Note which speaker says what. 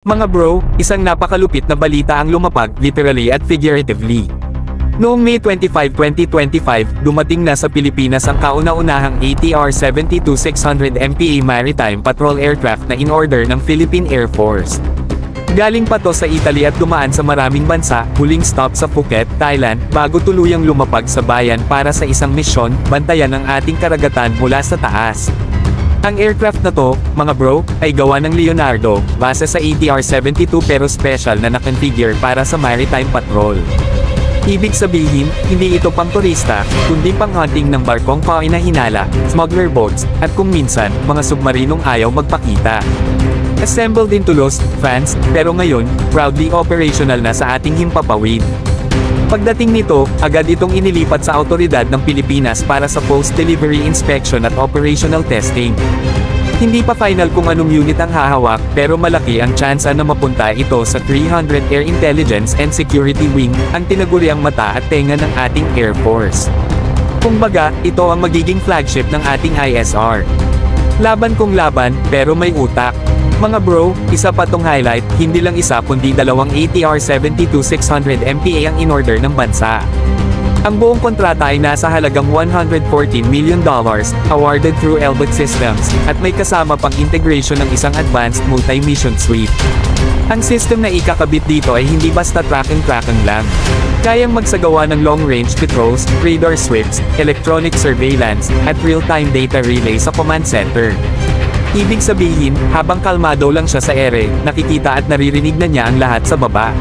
Speaker 1: Mga bro, isang napakalupit na balita ang lumapag, literally at figuratively. Noong May 25, 2025, dumating na sa Pilipinas ang kauna-unahang ATR-72-600 MPA Maritime Patrol Aircraft na in-order ng Philippine Air Force. Galing pa to sa Italy at dumaan sa maraming bansa, huling stop sa Phuket, Thailand, bago tuluyang lumapag sa bayan para sa isang misyon, bantayan ang ating karagatan mula sa taas. Ang aircraft na to, mga bro, ay gawa ng Leonardo, base sa ATR-72 pero special na nakonfigure para sa maritime patrol. Ibig sabihin, hindi ito pang turista, kundi pang hunting ng barkong kainahinala, smuggler boats, at kung minsan, mga submarinong ayaw magpakita. Assembled in Toulouse, France, pero ngayon, proudly operational na sa ating himpapawid. Pagdating nito, agad itong inilipat sa awtoridad ng Pilipinas para sa post-delivery inspection at operational testing. Hindi pa final kung anong unit ang hahawak, pero malaki ang tsansa na mapunta ito sa 300 Air Intelligence and Security Wing, ang tinaguriang mata at tenga ng ating Air Force. Kumbaga, ito ang magiging flagship ng ating ISR. Laban kung laban, pero may utak. Mga bro, isa pa tong highlight, hindi lang isa kundi dalawang ATR-72-600 MPA ang in-order ng bansa. Ang buong kontrata ay nasa halagang $114 million, awarded through Elbit Systems, at may kasama pang integration ng isang advanced multi-mission suite. Ang system na ikakabit dito ay hindi basta track-and-tracking lang. Kayang magsagawa ng long-range patrols, radar sweeps, electronic surveillance, at real-time data relay sa command center. Ibig sabihin, habang kalmado lang siya sa ere, nakikita at naririnig na niya ang lahat sa baba.